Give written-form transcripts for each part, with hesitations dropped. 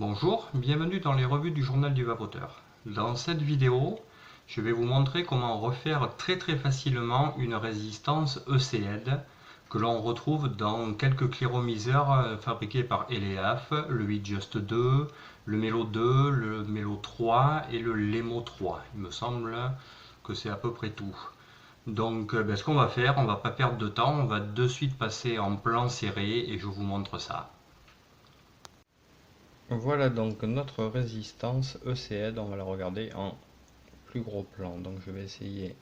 Bonjour, bienvenue dans les revues du journal du vapoteur. Dans cette vidéo, je vais vous montrer comment refaire très facilement une résistance ECL que l'on retrouve dans quelques cléromiseurs fabriqués par Eleaf, le Just 2, le Melo 2, le Melo 3 et le Lemo 3. Il me semble que c'est à peu près tout. Donc ce qu'on va faire, on va pas perdre de temps, on va de suite passer en plan serré et je vous montre ça. Voilà donc notre résistance ECL, on va la regarder en plus gros plan. Donc je vais essayer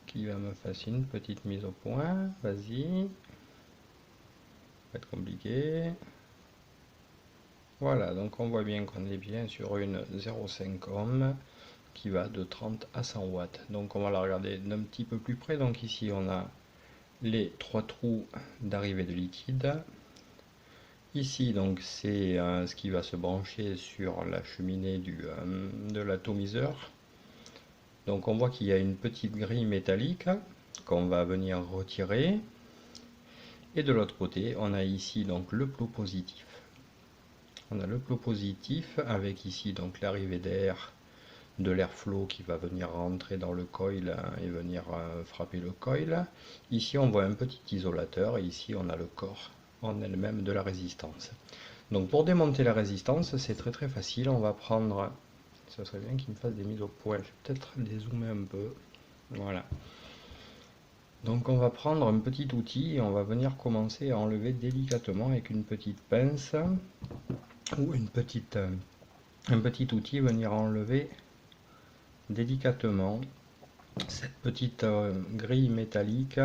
qu'il va me fasse une petite mise au point. Vas-y. Ça va être compliqué. Voilà, donc on voit bien qu'on est bien sur une 0,5 ohm qui va de 30 à 100 watts. Donc on va la regarder d'un petit peu plus près. Donc ici on a les trois trous d'arrivée de liquide. Ici donc c'est ce qui va se brancher sur la cheminée de l'atomiseur. Donc on voit qu'il y a une petite grille métallique qu'on va venir retirer. Et de l'autre côté, on a ici donc le plot positif. On a le plot positif avec ici donc l'arrivée d'air, de l'airflow qui va venir rentrer dans le coil et venir frapper le coil. Ici on voit un petit isolateur et ici on a le corps en elle-même de la résistance. Donc pour démonter la résistance, c'est très facile. On va prendre, ça serait bien qu'il me fasse des mises au point. Je vais peut-être dézoomer un peu. Voilà. Donc on va prendre un petit outil et on va venir commencer à enlever délicatement avec une petite pince ou un petit outil, venir enlever délicatement cette petite grille métallique.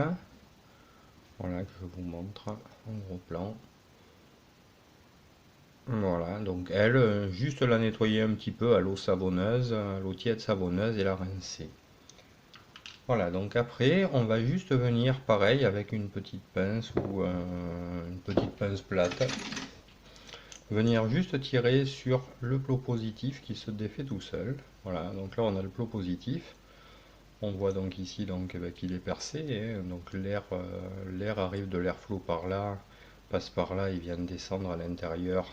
Voilà, que je vous montre en gros plan. Voilà, donc elle, juste la nettoyer un petit peu à l'eau savonneuse, à l'eau tiède savonneuse et la rincer. Voilà, donc après, on va juste venir pareil avec une petite pince ou une petite pince plate. Venir juste tirer sur le plot positif qui se défait tout seul. Voilà, donc là on a le plot positif. On voit donc ici donc, qu'il est percé. Donc l'air arrive de l'airflow par là, passe par là et vient descendre à l'intérieur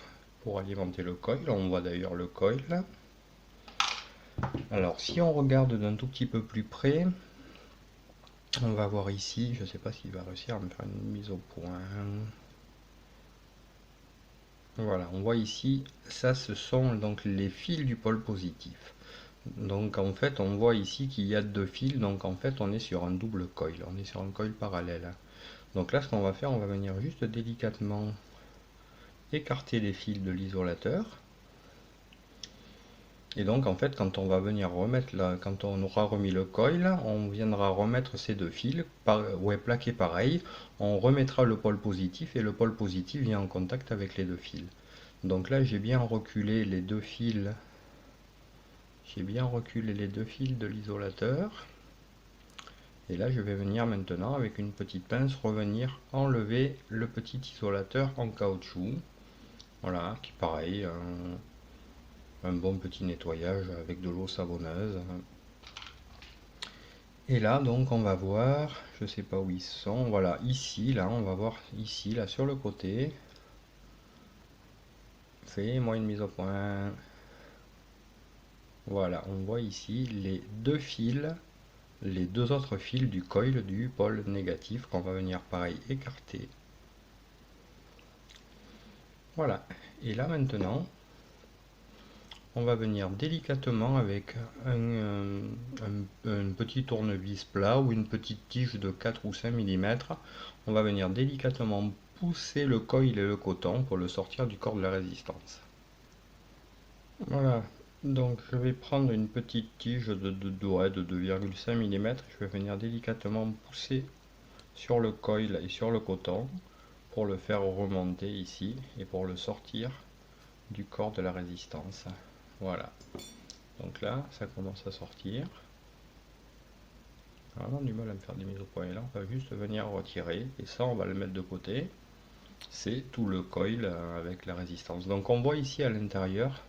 pour alimenter le coil. On voit d'ailleurs le coil. Alors si on regarde d'un tout petit peu plus près, on va voir ici, je ne sais pas s'il va réussir à me faire une mise au point. Voilà, on voit ici, ça ce sont donc les fils du pôle positif. Donc en fait on voit ici qu'il y a deux fils, donc en fait on est sur un double coil, on est sur un coil parallèle. Donc là ce qu'on va faire, on va venir juste délicatement écarter les fils de l'isolateur. Et donc en fait quand on va venir remettre là, quand on aura remis le coil, on viendra remettre ces deux fils, plaqués pareil, on remettra le pôle positif et le pôle positif vient en contact avec les deux fils. Donc là j'ai bien reculé les deux fils, de l'isolateur. Et là je vais venir maintenant avec une petite pince revenir enlever le petit isolateur en caoutchouc. Voilà, qui pareil, un bon petit nettoyage avec de l'eau savonneuse. Et là donc on va voir, je sais pas où ils sont, voilà ici, là on va voir ici, là sur le côté. Fais-moi une mise au point. Voilà, on voit ici les deux fils, les deux autres fils du coil du pôle négatif qu'on va venir pareil écarter. Voilà, et là maintenant, on va venir délicatement avec un petit tournevis plat ou une petite tige de 4 ou 5 mm, on va venir délicatement pousser le coil et le coton pour le sortir du corps de la résistance. Voilà, donc je vais prendre une petite tige de 2,5 mm, je vais venir délicatement pousser sur le coil et sur le coton pour le faire remonter ici et pour le sortir du corps de la résistance. Voilà, donc là ça commence à sortir. J'ai vraiment du mal à me faire des mises au point, et là on va juste venir retirer et ça on va le mettre de côté. C'est tout le coil avec la résistance. Donc on voit ici à l'intérieur,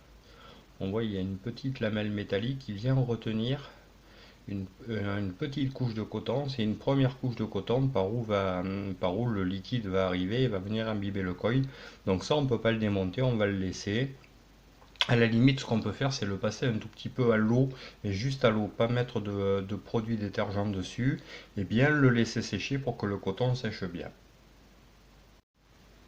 on voit il y a une petite lamelle métallique qui vient retenir une petite couche de coton. C'est une première couche de coton par où le liquide va arriver et va venir imbiber le coil. Donc ça on ne peut pas le démonter, on va le laisser. À la limite, ce qu'on peut faire, c'est le passer un tout petit peu à l'eau, mais juste à l'eau, pas mettre de produits détergents dessus, et bien le laisser sécher pour que le coton sèche bien.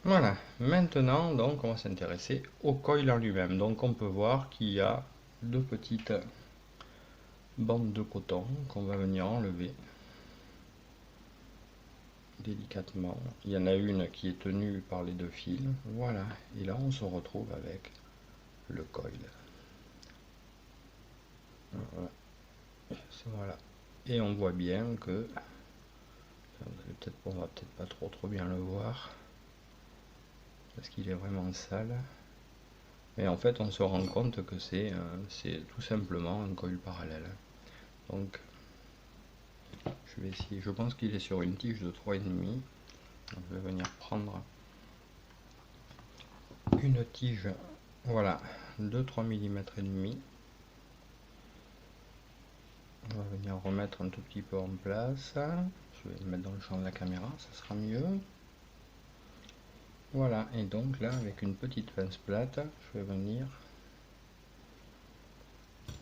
Voilà, maintenant donc on va s'intéresser au coil en lui-même. Donc on peut voir qu'il y a deux petites bandes de coton qu'on va venir enlever délicatement. Il y en a une qui est tenue par les deux fils, voilà, et là on se retrouve avec le coil. Voilà. Et on voit bien que, on va peut-être pas trop bien le voir, parce qu'il est vraiment sale. Mais en fait on se rend compte que c'est tout simplement un coil parallèle. Donc je vais essayer, je pense qu'il est sur une tige de 3,5. Je vais venir prendre une tige, voilà, de 3 mm et demi. On va venir remettre un tout petit peu en place. Je vais le mettre dans le champ de la caméra, ça sera mieux. Voilà, et donc là, avec une petite pince plate, je vais venir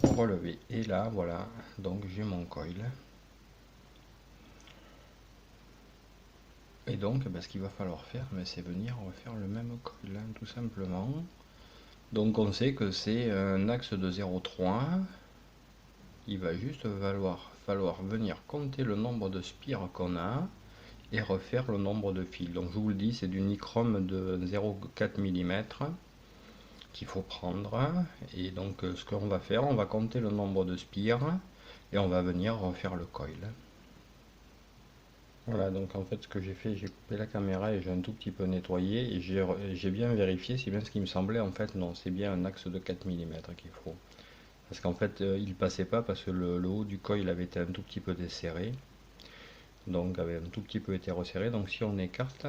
relever. Et là, voilà, donc j'ai mon coil. Et donc, ce qu'il va falloir faire, c'est venir refaire le même coil, tout simplement. Donc on sait que c'est un axe de 0,3. Il va juste falloir venir compter le nombre de spires qu'on a et refaire le nombre de fils. Donc je vous le dis, c'est du nichrome de 0,4 mm qu'il faut prendre. Et donc ce qu'on va faire, on va compter le nombre de spires et on va venir refaire le coil. Voilà, donc en fait ce que j'ai fait, j'ai coupé la caméra et j'ai un tout petit peu nettoyé et j'ai bien vérifié, c'est bien ce qui me semblait. En fait non, c'est bien un axe de 4 mm qu'il faut. Parce qu'en fait il passait pas parce que le haut du coil avait été un tout petit peu desserré. Donc avait un tout petit peu été resserré. Donc si on écarte,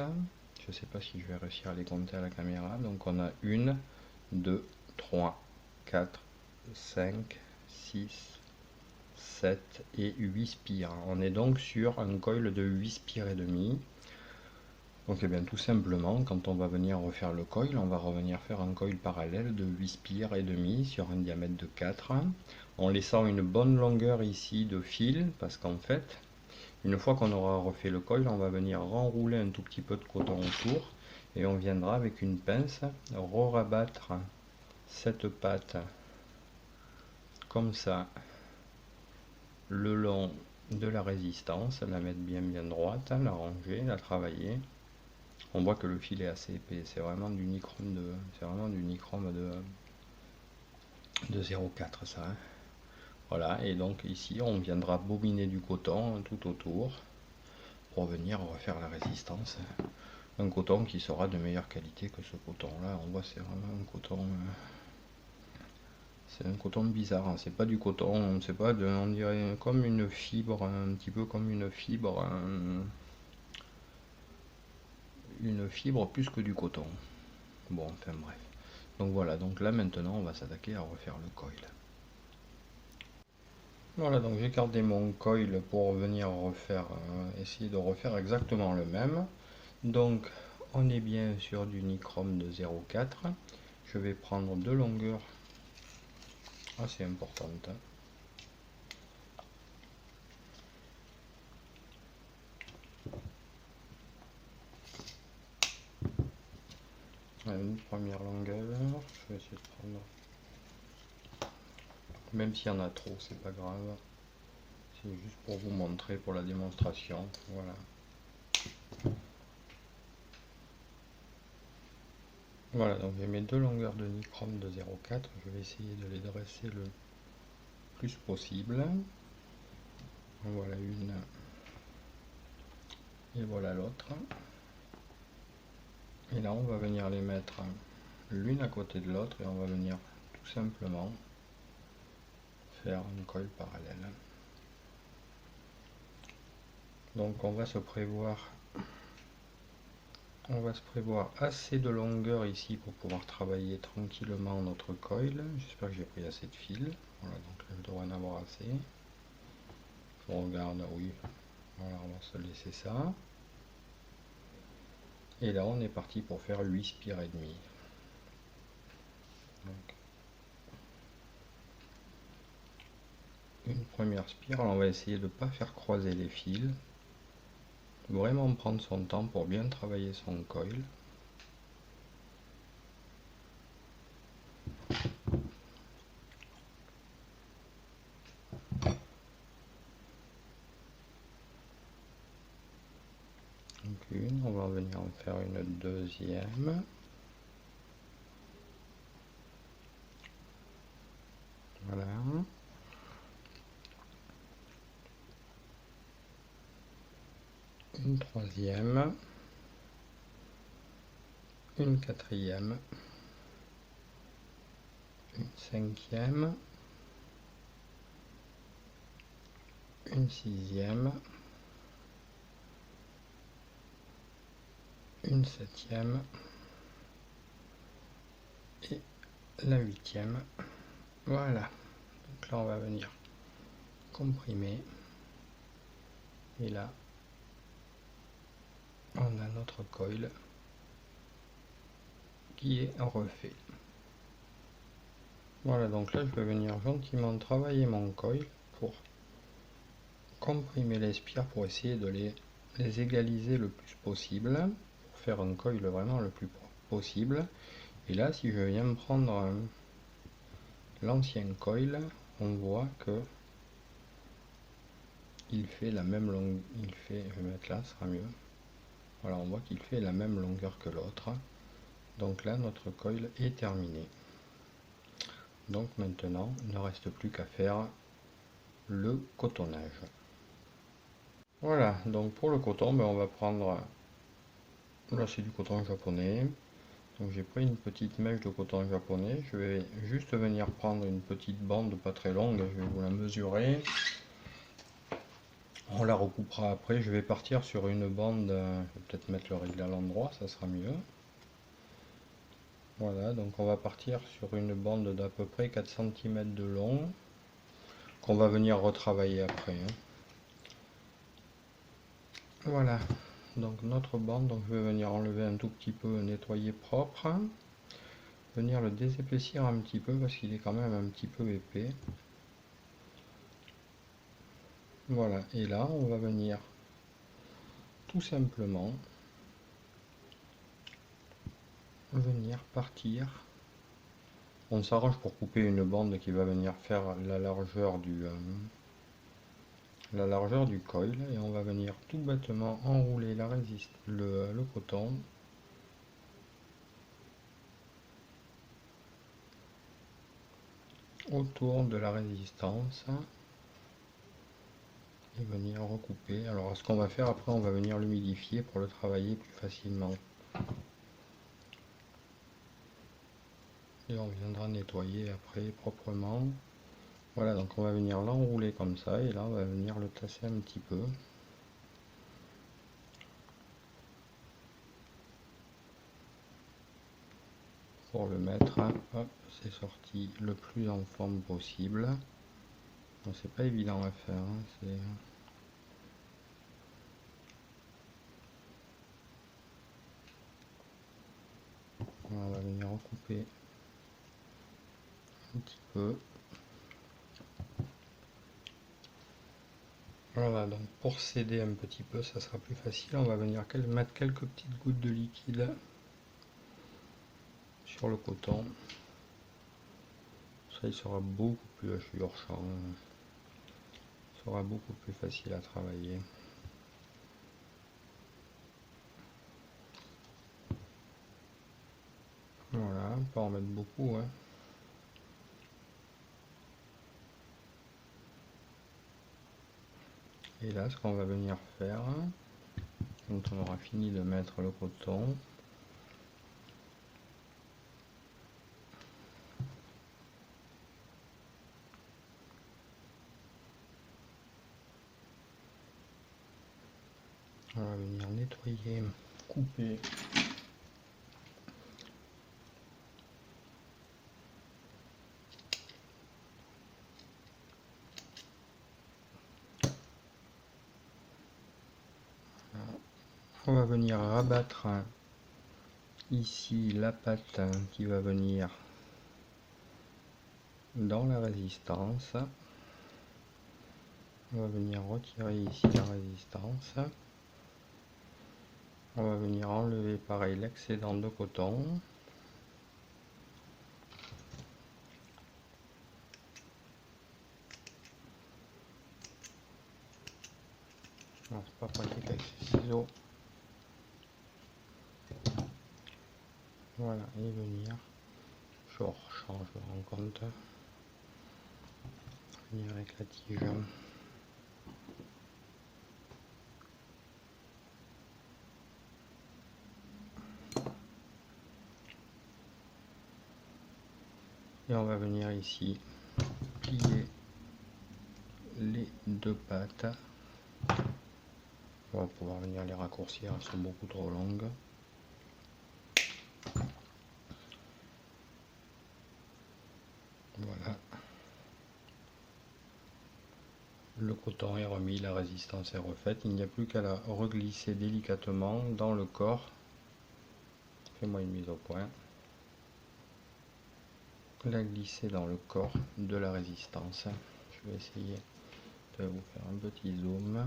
je sais pas si je vais réussir à les compter à la caméra. Donc on a 1, 2, 3, 4, 5, 6, 7 et 8 spires. On est donc sur un coil de 8 spires et demi. Donc bien tout simplement, quand on va venir refaire le coil, on va revenir faire un coil parallèle de 8 spires et demi sur un diamètre de 4, en laissant une bonne longueur ici de fil, parce qu'en fait, une fois qu'on aura refait le coil, on va venir renrouler un tout petit peu de coton autour, et on viendra avec une pince rabattre cette patte comme ça le long de la résistance, la mettre bien droite, la ranger, la travailler. On voit que le fil est assez épais, c'est vraiment du nichrome de 0,4 ça. Voilà, et donc ici on viendra bobiner du coton tout autour pour venir refaire la résistance. Un coton qui sera de meilleure qualité que ce coton là. On voit c'est vraiment un coton, c'est un coton bizarre, hein. C'est pas du coton, c'est pas on dirait comme une fibre, un petit peu comme une fibre plus que du coton. Bon, enfin bref. Donc voilà, donc là maintenant on va s'attaquer à refaire le coil. Voilà, donc j'ai gardé mon coil pour venir refaire, essayer de refaire exactement le même. Donc on est bien sur du nichrome de 0,4. Je vais prendre deux longueurs assez importantes. Une première longueur, je vais essayer de prendre, même s'il y en a trop, c'est pas grave, c'est juste pour vous montrer, pour la démonstration. Voilà. Voilà, donc j'ai mes deux longueurs de nichrome de 0,4, je vais essayer de les dresser le plus possible. Voilà une, et voilà l'autre. Et là on va venir les mettre l'une à côté de l'autre et on va venir tout simplement faire une colle parallèle. Donc on va se prévoir assez de longueur ici pour pouvoir travailler tranquillement notre coil. J'espère que j'ai pris assez de fil. Voilà, donc là je devrais en avoir assez. Je regarde, oui. Voilà, on va se laisser ça. Et là on est parti pour faire 8 spires et demi. Donc une première spirale. On va essayer de ne pas faire croiser les fils. Vraiment prendre son temps pour bien travailler son coil. Donc une, on va venir en faire une deuxième. Voilà. Une troisième. Une quatrième. Une cinquième. Une sixième. Une septième. Et la huitième. Voilà. Donc là on va venir comprimer. Et là on a notre coil qui est refait. Voilà, donc là je vais venir gentiment travailler mon coil pour comprimer les spires pour essayer de les égaliser le plus possible, pour faire un coil vraiment le plus possible. Et là si je viens prendre l'ancien coil, on voit que il fait la même longueur, je vais mettre là, ce sera mieux. Voilà, on voit qu'il fait la même longueur que l'autre. Donc là notre coil est terminé. Donc maintenant il ne reste plus qu'à faire le cotonnage. Voilà, donc pour le coton, on va prendre, là c'est du coton japonais, donc j'ai pris une petite mèche de coton japonais, je vais juste venir prendre une petite bande pas très longue, je vais vous la mesurer, on la recoupera après, je vais partir sur une bande, je vais peut-être mettre le réglage à l'endroit, ça sera mieux. Voilà, donc on va partir sur une bande d'à peu près 4 cm de long, qu'on va venir retravailler après. Voilà, donc notre bande, donc je vais venir enlever un tout petit peu, nettoyer propre, venir le désépaissir un petit peu parce qu'il est quand même un petit peu épais. Voilà, et là on va venir tout simplement venir partir. On s'arrange pour couper une bande qui va venir faire la largeur du coil, et on va venir tout bêtement enrouler le coton autour de la résistance et venir recouper. Alors ce qu'on va faire après, on va venir l'humidifier pour le travailler plus facilement. Et on viendra nettoyer après proprement. Voilà, donc on va venir l'enrouler comme ça, et là on va venir le tasser un petit peu. Pour le mettre, hop, c'est sorti le plus en forme possible. Bon, c'est pas évident à faire, hein, on va venir recouper un petit peu. Voilà, donc pour s'aider un petit peu, ça sera plus facile. On va venir mettre quelques petites gouttes de liquide sur le coton. Ça, il sera beaucoup plus assurant, sera beaucoup plus facile à travailler. Voilà, on peut en mettre beaucoup, hein. Et là, ce qu'on va venir faire, quand on aura fini de mettre le coton, on va venir nettoyer, couper. On va venir rabattre ici la pâte qui va venir dans la résistance. On va venir retirer ici la résistance. On va venir enlever pareil l'excédent de coton. C'est pas pratique avec ces ciseaux. Voilà, et venir, je rechange le rencontre, venir avec la tige. Et on va venir ici plier les deux pattes. On va pouvoir venir les raccourcir, elles sont beaucoup trop longues. Voilà. Le coton est remis, la résistance est refaite. Il n'y a plus qu'à la reglisser délicatement dans le corps. Fais-moi une mise au point. La glisser dans le corps de la résistance. Je vais essayer de vous faire un petit zoom.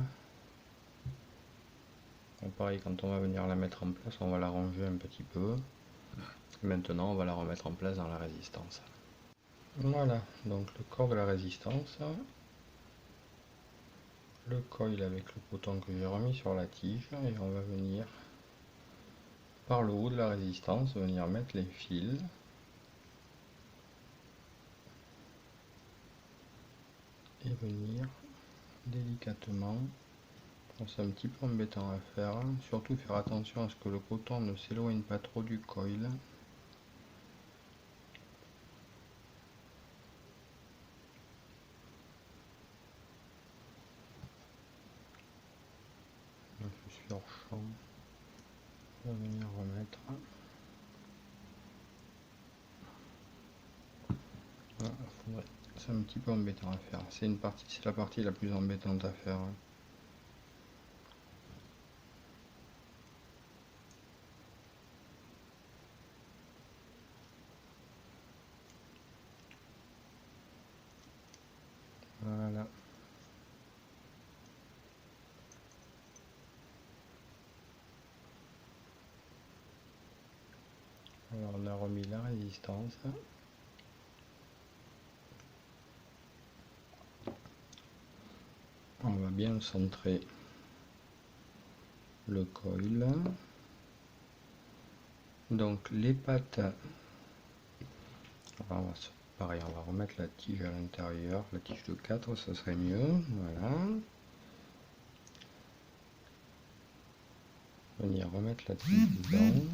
Bon, pareil, quand on va venir la mettre en place, on va la ranger un petit peu. Maintenant, on va la remettre en place dans la résistance. Voilà, donc le corps de la résistance. Le coil avec le coton que j'ai remis sur la tige. Et on va venir par le haut de la résistance, venir mettre les fils. Et venir délicatement. C'est un petit peu embêtant à faire, surtout faire attention à ce que le coton ne s'éloigne pas trop du coil. Je suis hors champ. On va venir remettre. Voilà, c'est un petit peu embêtant à faire. C'est la partie la plus embêtante à faire. Voilà. Alors on a remis la résistance. On va bien centrer le coil. Donc les pattes, pareil, on va remettre la tige à l'intérieur, la tige de 4, ça serait mieux. Voilà. Venir remettre la tige dedans.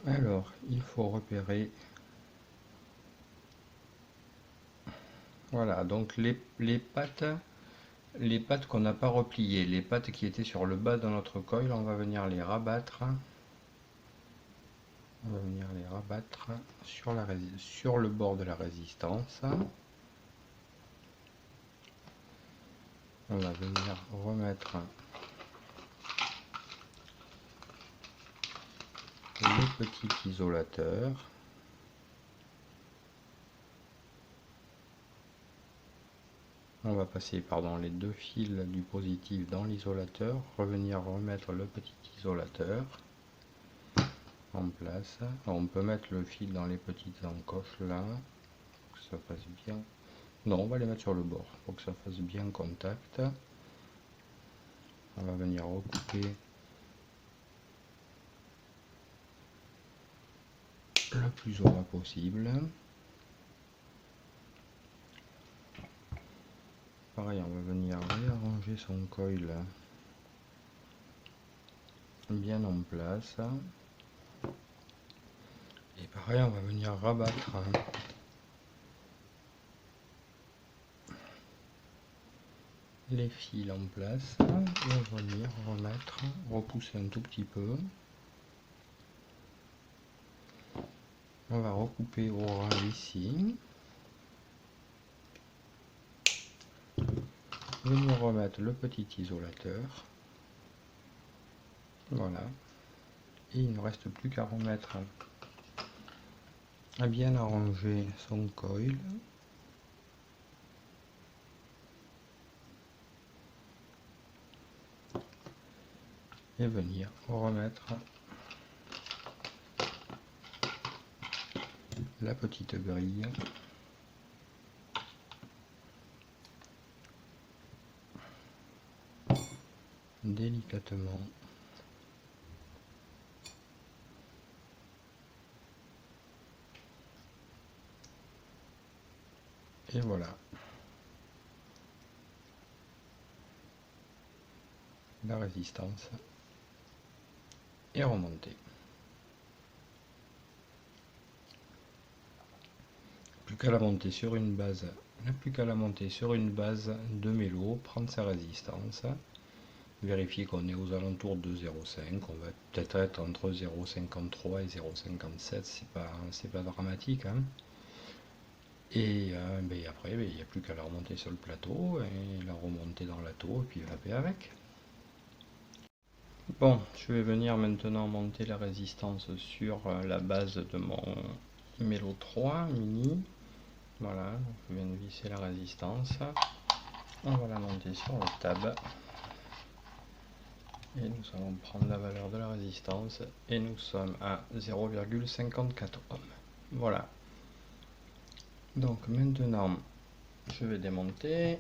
Alors, il faut repérer. Voilà, donc les pattes qu'on n'a pas repliées, les pattes qui étaient sur le bas de notre coil, on va venir les rabattre. On va venir les rabattre sur le bord de la résistance. On va venir remettre le petit isolateur. On va passer les deux fils du positif dans l'isolateur, revenir remettre le petit isolateur en place. On peut mettre le fil dans les petites encoches là, pour que ça fasse bien. Non, on va les mettre sur le bord pour que ça fasse bien contact. On va venir recouper le plus au ras possible. Pareil, on va venir réarranger son coil bien en place. Et pareil, on va venir rabattre les fils en place et venir repousser un tout petit peu. On va recouper au ras ici. Venir remettre le petit isolateur. Voilà. Et il ne reste plus qu'à remettre à bien arranger son coil. et venir remettre la petite grille délicatement et voilà, la résistance est remontée. Plus qu'à la monter sur une base, de mélo, prendre sa résistance, vérifier qu'on est aux alentours de 0,5, on va peut-être être entre 0,53 et 0,57, c'est pas dramatique, hein. Et après, il n'y a plus qu'à la remonter sur le plateau et la remonter dans la taux et puis vaper avec. Bon, je vais venir maintenant monter la résistance sur la base de mon Mélo 3 mini. Voilà, je viens de visser la résistance. On va la monter sur le tab. Et nous allons prendre la valeur de la résistance et nous sommes à 0,54 ohms. Voilà. Donc maintenant, je vais démonter.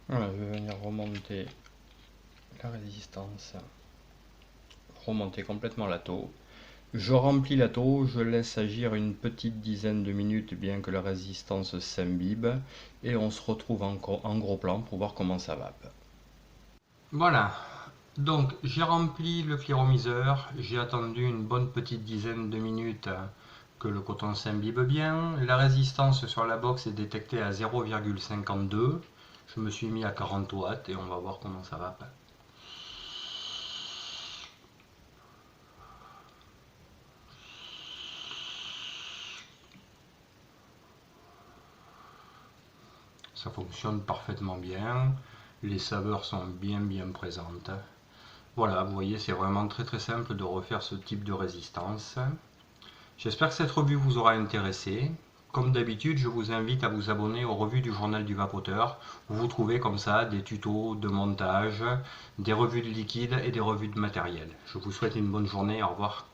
Voilà, je vais venir remonter la résistance, remonter complètement la taux. Je remplis la taux, je laisse agir une petite dizaine de minutes bien que la résistance s'imbibe et on se retrouve en gros plan pour voir comment ça va. Voilà, donc j'ai rempli le cléromiseur, j'ai attendu une bonne petite dizaine de minutes que le coton s'imbibe bien. La résistance sur la box est détectée à 0,52. Je me suis mis à 40 watts et on va voir comment ça va. Ça fonctionne parfaitement bien, les saveurs sont bien présentes. Voilà, vous voyez, c'est vraiment très simple de refaire ce type de résistance. J'espère que cette revue vous aura intéressé. Comme d'habitude, je vous invite à vous abonner aux revues du Journal du Vapoteur, où vous trouvez comme ça des tutos de montage, des revues de liquide et des revues de matériel. Je vous souhaite une bonne journée, au revoir.